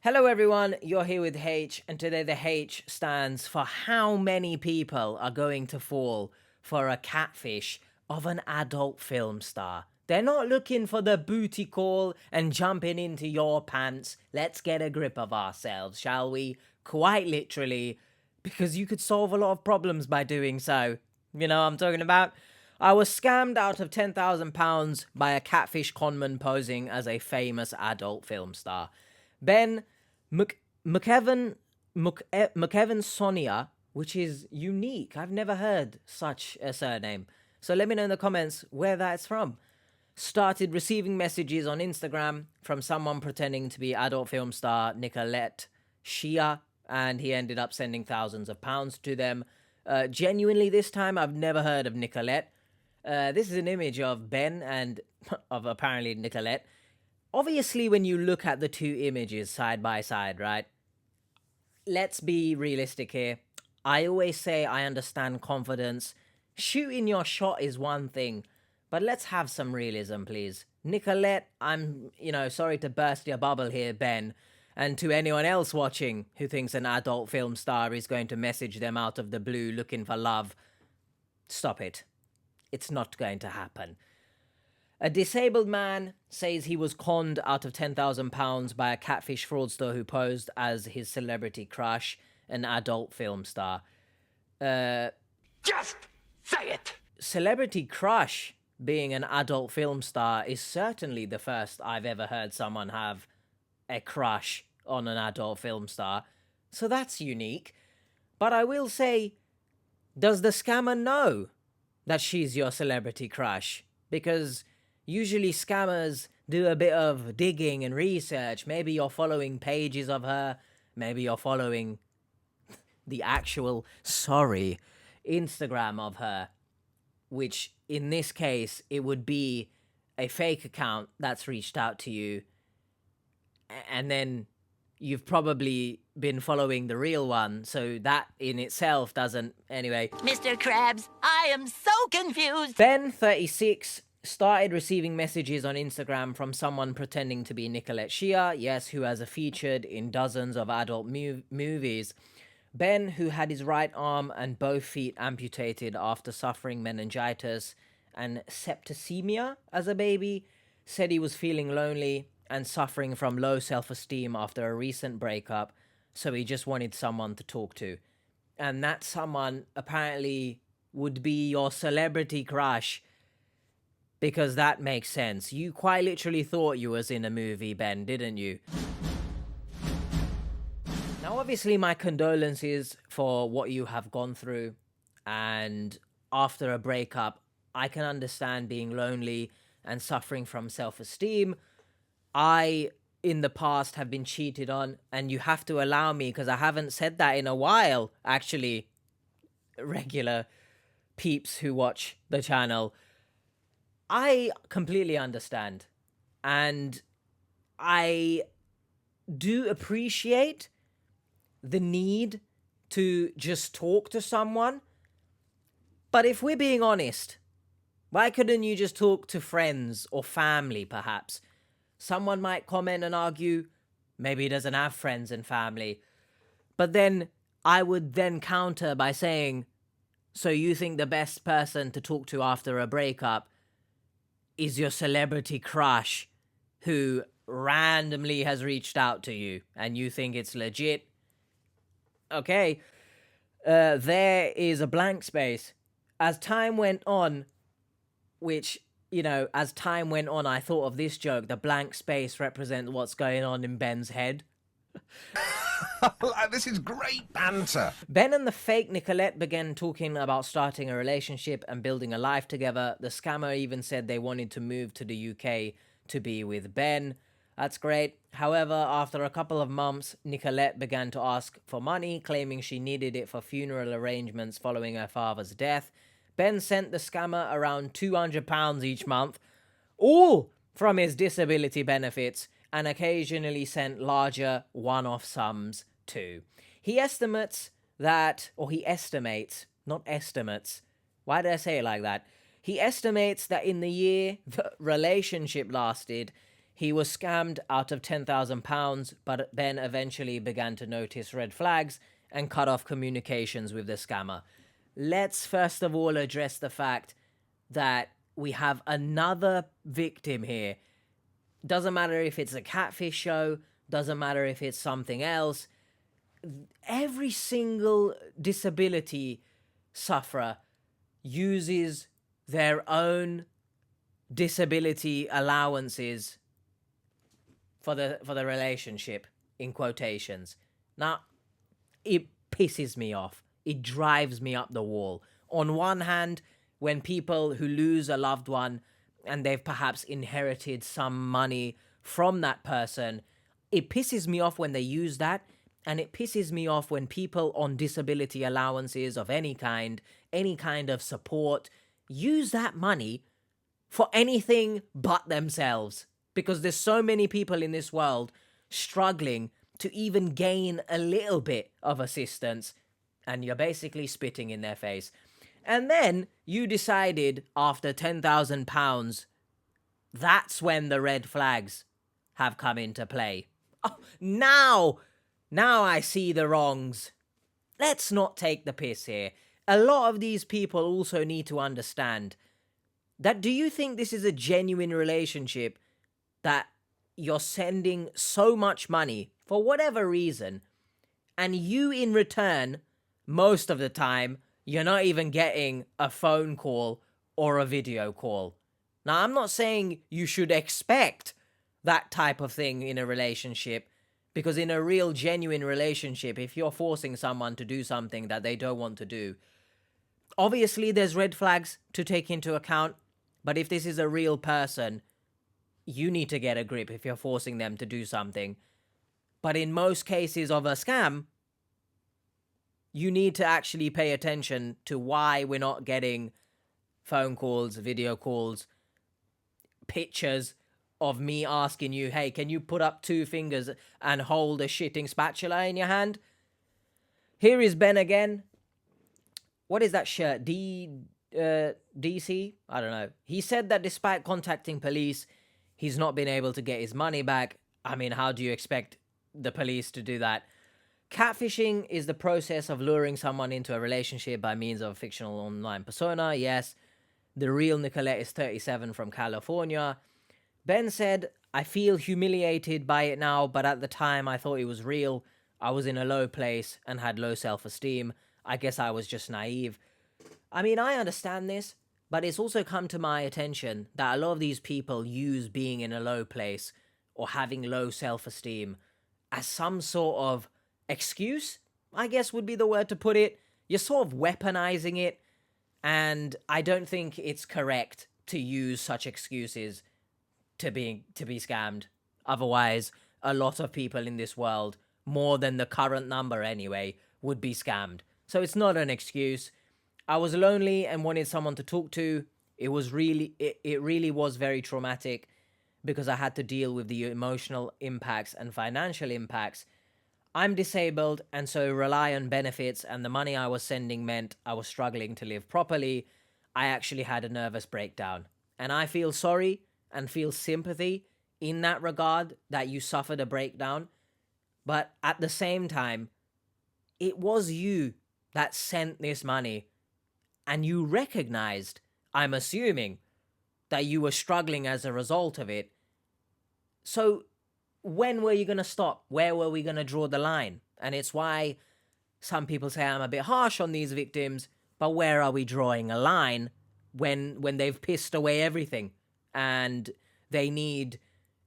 Hello everyone, you're here with H, and today the H stands for how many people are going to fall for a catfish of an adult film star. They're not looking for the booty call and jumping into your pants. Let's get a grip of ourselves, shall we? Quite literally, because you could solve a lot of problems by doing so. You know what I'm talking about? I was scammed out of £10,000 by a catfish conman posing as a famous adult film star. Ben McEvan Sonia, which is unique. I've never heard such a surname. So let me know in the comments where that's from. Started receiving messages on Instagram from someone pretending to be adult film star Nicolette Shea, and he ended up sending thousands of pounds to them. Genuinely, this time I've never heard of Nicolette. This is an image of Ben and of apparently Nicolette. Obviously, when you look at the two images side by side, right? Let's be realistic here. I always say I understand confidence. Shooting your shot is one thing, but let's have some realism, please. Nicolette, I'm, sorry to burst your bubble here, Ben. And to anyone else watching who thinks an adult film star is going to message them out of the blue looking for love, stop it. It's not going to happen. A disabled man says he was conned out of £10,000 by a catfish fraudster who posed as his celebrity crush, an adult film star. Just say it! Celebrity crush being an adult film star is certainly the first I've ever heard someone have a crush on an adult film star. So that's unique. But I will say, does the scammer know that she's your celebrity crush? Because usually scammers do a bit of digging and research. Maybe you're following pages of her. Maybe you're following the actual, Instagram of her. Which, in this case, it would be a fake account that's reached out to you. And then you've probably been following the real one. So that in itself doesn't... Anyway. Mr. Krabs, I am so confused. Ben, 36... started receiving messages on Instagram from someone pretending to be Nicolette Shea, yes, who has featured in dozens of adult movies. Ben, who had his right arm and both feet amputated after suffering meningitis and septicemia as a baby, said he was feeling lonely and suffering from low self-esteem after a recent breakup, so he just wanted someone to talk to. And that someone apparently would be your celebrity crush. Because that makes sense. You quite literally thought you was in a movie, Ben, didn't you? Now, obviously, my condolences for what you have gone through. And after a breakup, I can understand being lonely and suffering from self-esteem. I, in the past, have been cheated on. And you have to allow me, because I haven't said that in a while, actually. Regular peeps who watch the channel. I completely understand, and I do appreciate the need to just talk to someone, but if we're being honest, why couldn't you just talk to friends or family, perhaps? Someone might comment and argue, maybe he doesn't have friends and family, but then I would then counter by saying, so you think the best person to talk to after a breakup is your celebrity crush who randomly has reached out to you and you think it's legit? Okay, there is a blank space. As time went on, as time went on, I thought of this joke. The blank space represents what's going on in Ben's head. This is great banter. Ben and the fake Nicolette began talking about starting a relationship and building a life together. The scammer even said they wanted to move to the UK to be with Ben. That's great. However, after a couple of months, Nicolette began to ask for money, claiming she needed it for funeral arrangements following her father's death. Ben sent the scammer around £200 each month, all from his disability benefits, and occasionally sent larger one-off sums too. He estimates, not estimates. Why did I say it like that? He estimates that in the year the relationship lasted, He was scammed out of £10,000, but Ben eventually began to notice red flags and cut off communications with the scammer. Let's first of all address the fact that we have another victim here. Doesn't matter if it's a catfish show, doesn't matter if it's something else. Every single disability sufferer uses their own disability allowances for the relationship, in quotations. Now, it pisses me off. It drives me up the wall. On one hand, when people who lose a loved one and they've perhaps inherited some money from that person, it pisses me off when they use that. And it pisses me off when people on disability allowances of any kind of support, use that money for anything but themselves. Because there's so many people in this world struggling to even gain a little bit of assistance, and you're basically spitting in their face. And then you decided after £10,000, that's when the red flags have come into play. Oh, now I see the wrongs. Let's not take the piss here. A lot of these people also need to understand that, do you think this is a genuine relationship that you're sending so much money for whatever reason, and you in return, most of the time, you're not even getting a phone call or a video call? Now, I'm not saying you should expect that type of thing in a relationship, because in a real genuine relationship, if you're forcing someone to do something that they don't want to do, obviously there's red flags to take into account. But if this is a real person, you need to get a grip if you're forcing them to do something. But in most cases of a scam, you need to actually pay attention to why we're not getting phone calls, video calls, pictures of me asking you, hey, can you put up 2 fingers and hold a shitting spatula in your hand? Here is Ben again. What is that shirt? DC? I don't know. He said that despite contacting police, he's not been able to get his money back. I mean, how do you expect the police to do that? Catfishing is the process of luring someone into a relationship by means of a fictional online persona. Yes, the real Nicolette is 37 from California. Ben said, I feel humiliated by it now, but at the time I thought it was real. I was in a low place and had low self-esteem. I guess I was just naive. I mean, I understand this, but it's also come to my attention that a lot of these people use being in a low place or having low self-esteem as some sort of excuse, I guess would be the word to put it. You're sort of weaponizing it, and I don't think it's correct to use such excuses to be scammed. Otherwise, a lot of people in this world, more than the current number anyway, would be scammed. So it's not an excuse. I was lonely and wanted someone to talk to. It really was very traumatic because I had to deal with the emotional impacts and financial impacts. I'm disabled and so rely on benefits, and the money I was sending meant I was struggling to live properly. I actually had a nervous breakdown, and I feel sorry and feel sympathy in that regard that you suffered a breakdown. But at the same time, it was you that sent this money, and you recognized, I'm assuming, that you were struggling as a result of it. So when were you going to stop? Where were we going to draw the line? And it's why some people say I'm a bit harsh on these victims, but where are we drawing a line when they've pissed away everything and they need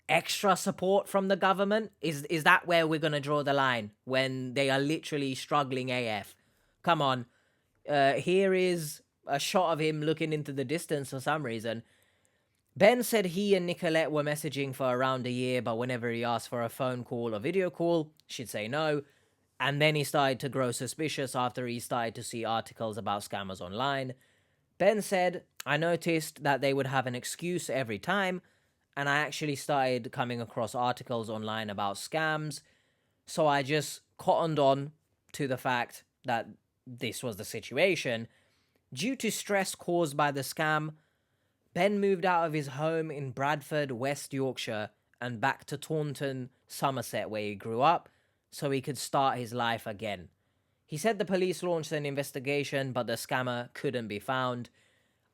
extra support from the government? Is that where we're going to draw the line, when they are literally struggling AF? Come on. Here is a shot of him looking into the distance for some reason. Ben said he and Nicolette were messaging for around a year, but whenever he asked for a phone call or video call, she'd say no. And then he started to grow suspicious after he started to see articles about scammers online. Ben said, I noticed that they would have an excuse every time, and I actually started coming across articles online about scams, so I just cottoned on to the fact that this was the situation. Due to stress caused by the scam, Ben moved out of his home in Bradford, West Yorkshire, and back to Taunton, Somerset, where he grew up, so he could start his life again. He said the police launched an investigation, but the scammer couldn't be found.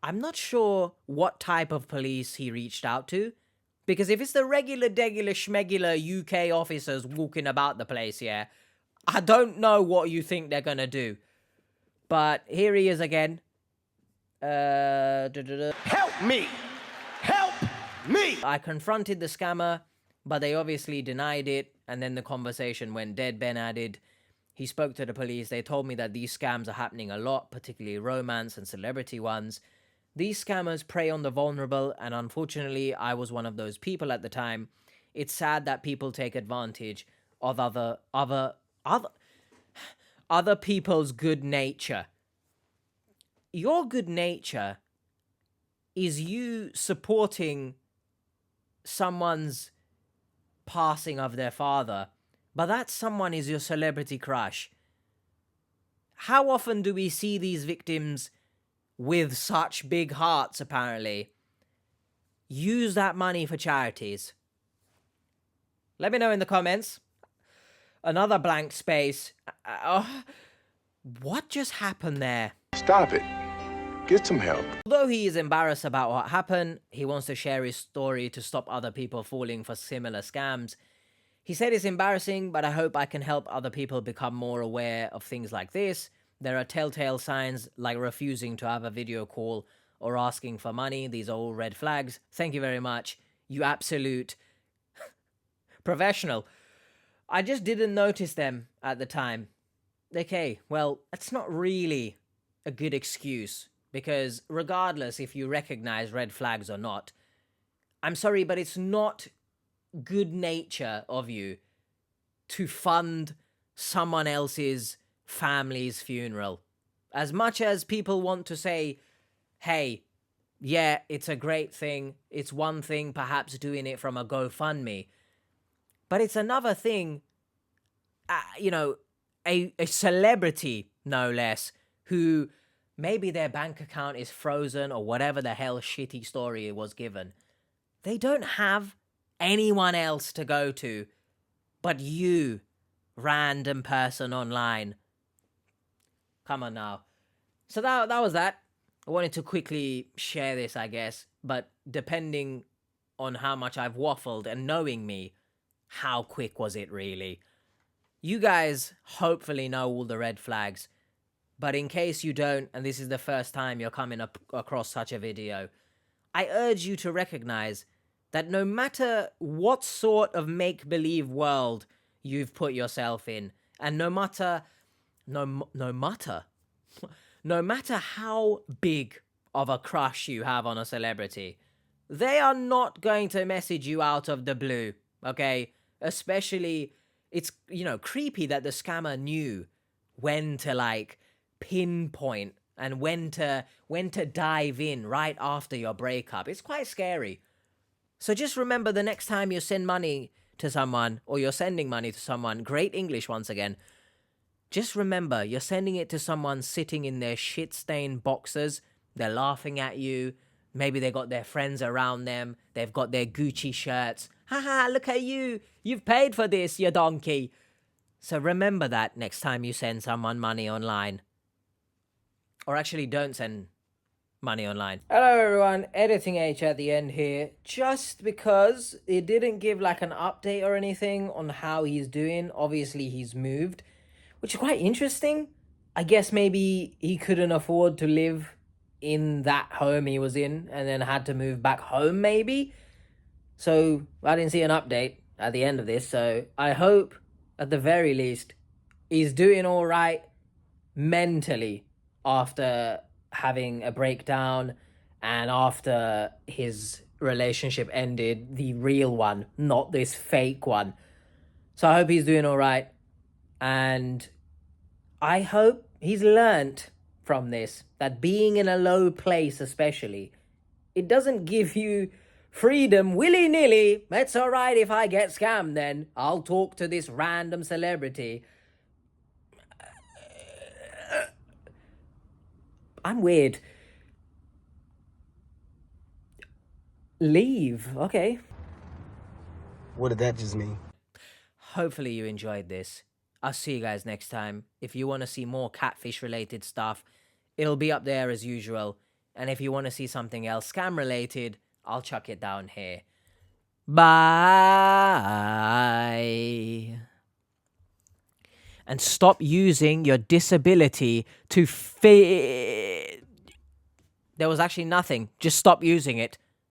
I'm not sure what type of police he reached out to, because if it's the regular, schmegular UK officers walking about the place, yeah, I don't know what you think they're gonna do. But here he is again. Help me! Help me! I confronted the scammer, but they obviously denied it, and then the conversation went dead. Ben added, he spoke to the police. They told me that these scams are happening a lot, particularly romance and celebrity ones. These scammers prey on the vulnerable, and unfortunately, I was one of those people at the time. It's sad that people take advantage of other people's good nature. Your good nature is you supporting someone's passing of their father, but that someone is your celebrity crush. How often do we see these victims with such big hearts, apparently, use that money for charities? Let me know in the comments. Another blank space. What just happened there? Stop it. Get some help. Although he is embarrassed about what happened, he wants to share his story to stop other people falling for similar scams. He said it's embarrassing, but I hope I can help other people become more aware of things like this. There are telltale signs like refusing to have a video call or asking for money. These are all red flags. Thank you very much. You absolute professional. I just didn't notice them at the time. Okay, well, that's not really a good excuse, because regardless if you recognize red flags or not, I'm sorry, but it's not good nature of you to fund someone else's family's funeral. As much as people want to say, hey, yeah, it's a great thing, it's one thing perhaps doing it from a GoFundMe, but it's another thing, a celebrity, no less, who maybe their bank account is frozen or whatever the hell shitty story it was given. They don't have anyone else to go to but you, random person online. Come on now. So that was that. I wanted to quickly share this, I guess, but depending on how much I've waffled and knowing me, how quick was it really? You guys hopefully know all the red flags, but in case you don't, and this is the first time you're coming across such a video, I urge you to recognize that no matter what sort of make-believe world you've put yourself in, and no matter how big of a crush you have on a celebrity, they are not going to message you out of the blue, okay? Especially, it's, creepy that the scammer knew when to, pinpoint and when to dive in right after your breakup. It's quite scary. So just remember, the next time you send money to someone, or you're sending money to someone, great English once again, just remember, you're sending it to someone sitting in their shit-stained boxers. They're laughing at you. Maybe they got their friends around them. They've got their Gucci shirts. Haha, look at you. You've paid for this, you donkey. So remember that next time you send someone money online. Or actually, don't send money online. Hello everyone, Editing H at the end here. Just because it didn't give an update or anything on how he's doing. Obviously he's moved, which is quite interesting. I guess maybe he couldn't afford to live in that home he was in and then had to move back home maybe. So I didn't see an update at the end of this, so I hope at the very least he's doing all right mentally after having a breakdown and after his relationship ended, the real one, not this fake one. So I hope he's doing all right, and I hope he's learnt from this that being in a low place, especially, it doesn't give you freedom willy-nilly. It's all right if I get scammed, then I'll talk to this random celebrity. I'm weird. Leave, okay. What did that just mean? Hopefully you enjoyed this. I'll see you guys next time. If you want to see more catfish related stuff, it'll be up there as usual. And if you want to see something else scam related, I'll chuck it down here. Bye. And stop using your disability to fit. There was actually nothing. Just stop using it.